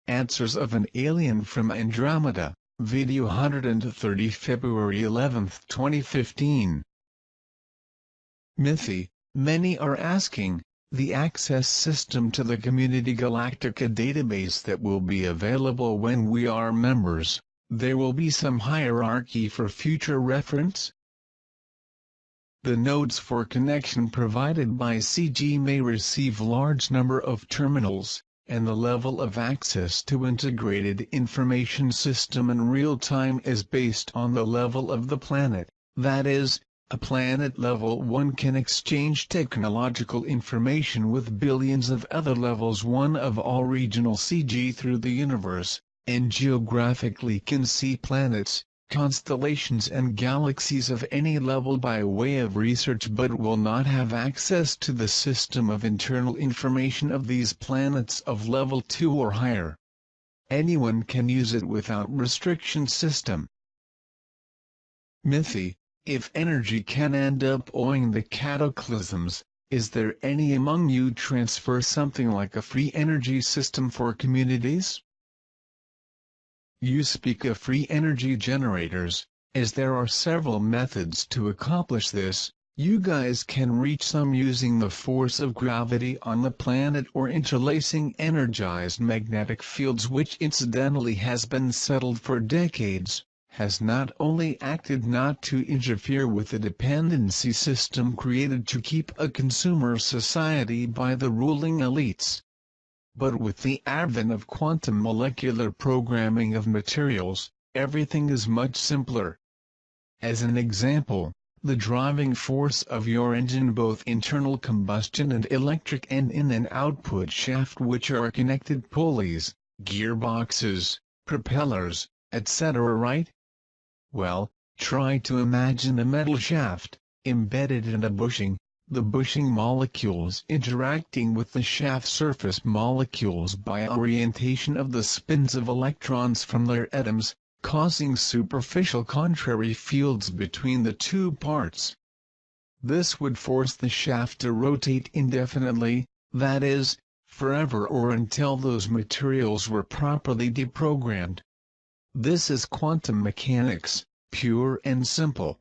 Answers of an Alien from Andromeda, Video 130 February 11, 2015. Mythy, many are asking, the access system to the Community Galactica database that will be available when we are members, there will be some hierarchy for future reference? The nodes for connection provided by CG may receive large number of terminals, and the level of access to integrated information system in real time is based on the level of the planet, that is, a planet level 1 can exchange technological information with billions of other levels 1 of all regional CG through the universe, and geographically can see planets, constellations and galaxies of any level by way of research but will not have access to the system of internal information of these planets of level 2 or higher. Anyone can use it without restriction system. Mythy, if energy can end up owing the cataclysms, is there any among you transfer something like a free energy system for communities? You speak of free energy generators, as there are several methods to accomplish this. You guys can reach some using the force of gravity on the planet or interlacing energized magnetic fields, which incidentally has been settled for decades, has not only acted not to interfere with the dependency system created to keep a consumer society by the ruling elites, but with the advent of quantum molecular programming of materials, everything is much simpler. As an example, the driving force of your engine, both internal combustion and electric, and in and output shaft, which are connected pulleys, gearboxes, propellers, etc., right? Well, try to imagine a metal shaft, embedded in a bushing, the bushing molecules interacting with the shaft surface molecules by orientation of the spins of electrons from their atoms, causing superficial contrary fields between the two parts. This would force the shaft to rotate indefinitely, that is, forever or until those materials were properly deprogrammed. This is quantum mechanics, pure and simple.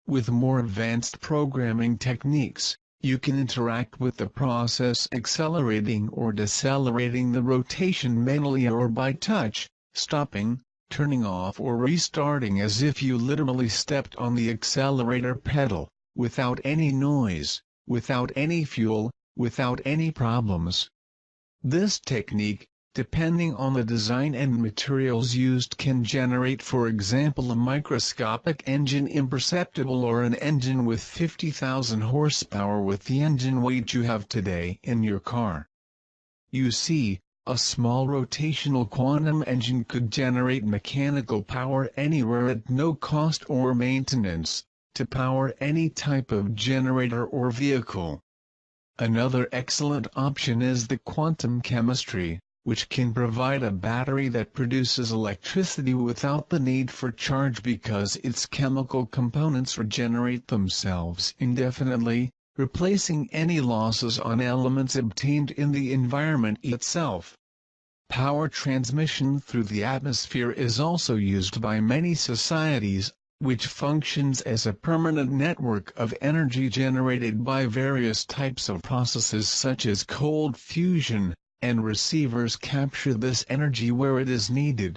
With more advanced programming techniques, you can interact with the process, accelerating or decelerating the rotation manually or by touch, stopping, turning off or restarting as if you literally stepped on the accelerator pedal, without any noise, without any fuel, without any problems. This technique, depending on the design and materials used, can generate, for example, a microscopic engine imperceptible or an engine with 50,000 horsepower with the engine weight you have today in your car. You see, a small rotational quantum engine could generate mechanical power anywhere at no cost or maintenance, to power any type of generator or vehicle. Another excellent option is the quantum chemistry, which can provide a battery that produces electricity without the need for charge because its chemical components regenerate themselves indefinitely, replacing any losses on elements obtained in the environment itself. Power transmission through the atmosphere is also used by many societies, which functions as a permanent network of energy generated by various types of processes such as cold fusion, and receivers capture this energy where it is needed.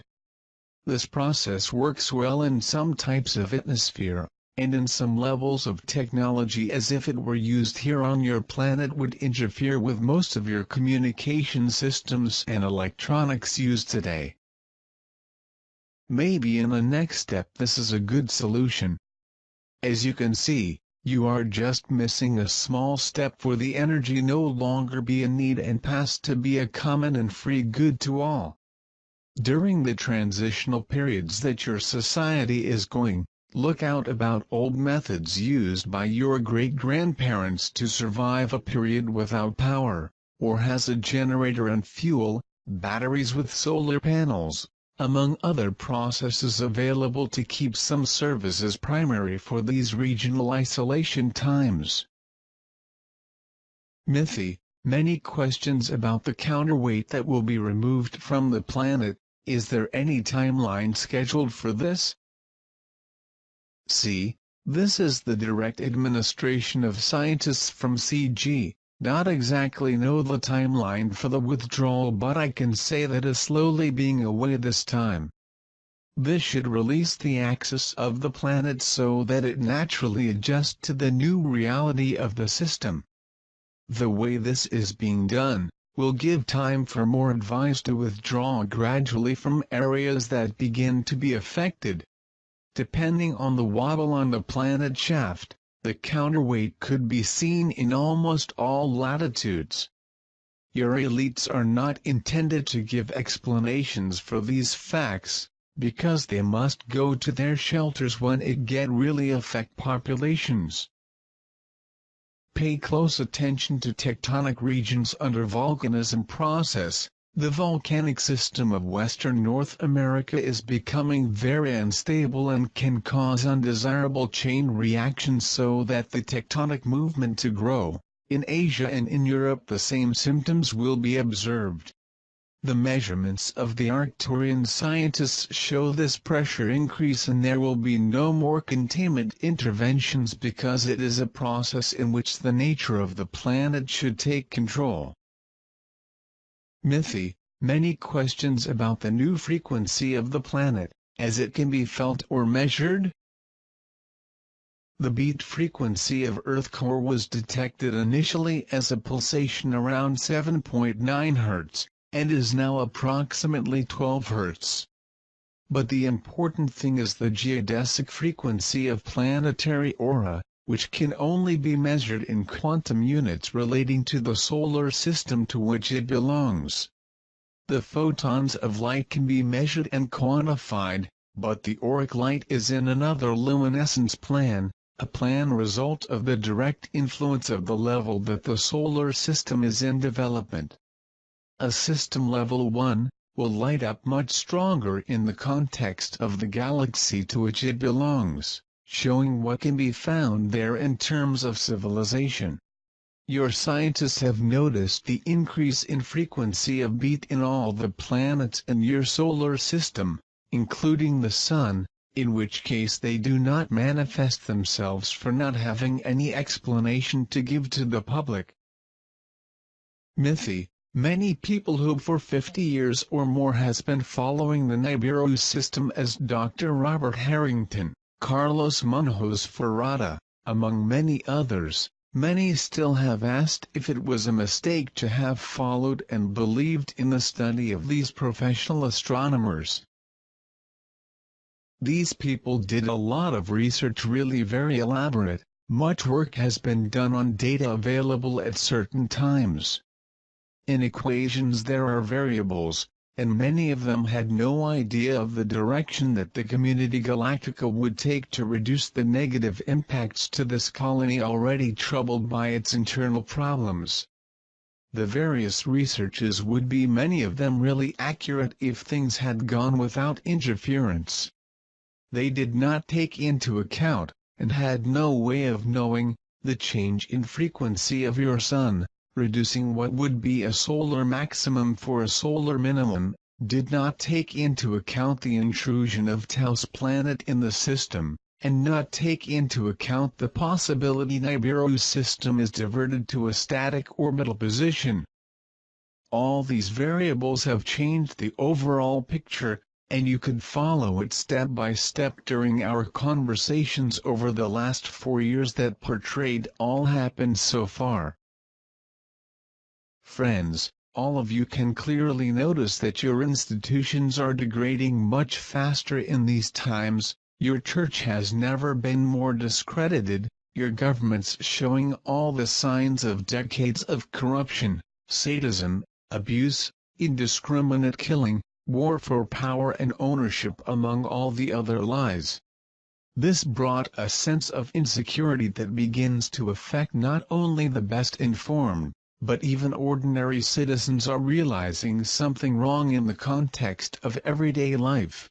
This process works well in some types of atmosphere, and in some levels of technology, as if it were used here on your planet would interfere with most of your communication systems and electronics used today. Maybe in the next step this is a good solution. As you can see, you are just missing a small step for the energy no longer be a need and pass to be a common and free good to all. During the transitional periods that your society is going, look out about old methods used by your great-grandparents to survive a period without power, or has a generator and fuel, batteries with solar panels, among other processes available to keep some services primary for these regional isolation times. Mythy, many questions about the counterweight that will be removed from the planet. Is there any timeline scheduled for this? See, this is the direct administration of scientists from CG. Not exactly know the timeline for the withdrawal, but I can say that is slowly being away this time. This should release the axis of the planet so that it naturally adjusts to the new reality of the system. The way this is being done will give time for more advice to withdraw gradually from areas that begin to be affected. Depending on the wobble on the planet shaft, the counterweight could be seen in almost all latitudes. Your elites are not intended to give explanations for these facts, because they must go to their shelters when it get really affect populations. Pay close attention to tectonic regions under volcanism process. The volcanic system of western North America is becoming very unstable and can cause undesirable chain reactions so that the tectonic movement to grow. In Asia and in Europe the same symptoms will be observed. The measurements of the Arcturian scientists show this pressure increase, and there will be no more containment interventions because it is a process in which the nature of the planet should take control. Mythi, many questions about the new frequency of the planet, as it can be felt or measured. The beat frequency of Earth core was detected initially as a pulsation around 7.9 Hz, and is now approximately 12 Hz. But the important thing is the geodesic frequency of planetary aura, which can only be measured in quantum units relating to the solar system to which it belongs. The photons of light can be measured and quantified, but the auric light is in another luminescence plan, a plan result of the direct influence of the level that the solar system is in development. A system level 1 will light up much stronger in the context of the galaxy to which it belongs, showing what can be found there in terms of civilization. Your scientists have noticed the increase in frequency of beat in all the planets in your solar system, including the Sun, in which case they do not manifest themselves for not having any explanation to give to the public. Mythi, many people who for 50 years or more has been following the Nibiru system, as Dr. Robert Harrington, Carlos Munoz Ferrada, among many others. Many still have asked if it was a mistake to have followed and believed in the study of these professional astronomers. These people did a lot of research, really very elaborate. Much work has been done on data available at certain times. In equations there are variables, and many of them had no idea of the direction that the Community Galactica would take to reduce the negative impacts to this colony already troubled by its internal problems. The various researches would be, many of them, really accurate if things had gone without interference. They did not take into account, and had no way of knowing, the change in frequency of your Sun, reducing what would be a solar maximum for a solar minimum, did not take into account the intrusion of Taos planet in the system, and not take into account the possibility Nibiru's system is diverted to a static orbital position. All these variables have changed the overall picture, and you could follow it step by step during our conversations over the last 4 years that portrayed all happened so far. Friends, all of you can clearly notice that your institutions are degrading much faster in these times. Your church has never been more discredited, your governments showing all the signs of decades of corruption, sadism, abuse, indiscriminate killing, war for power and ownership, among all the other lies. This brought a sense of insecurity that begins to affect not only the best informed, but even ordinary citizens are realizing something wrong in the context of everyday life.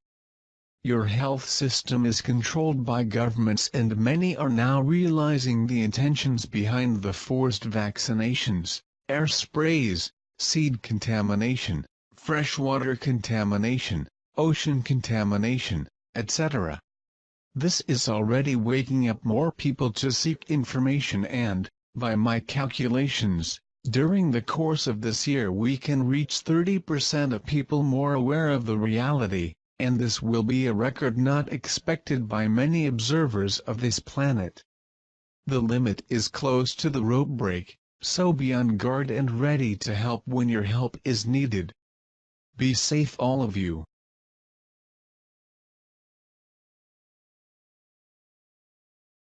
Your health system is controlled by governments, and many are now realizing the intentions behind the forced vaccinations, air sprays, seed contamination, freshwater contamination, ocean contamination, etc. This is already waking up more people to seek information and, by my calculations, during the course of this year we can reach 30% of people more aware of the reality, and this will be a record not expected by many observers of this planet. The limit is close to the rope break, so be on guard and ready to help when your help is needed. Be safe all of you.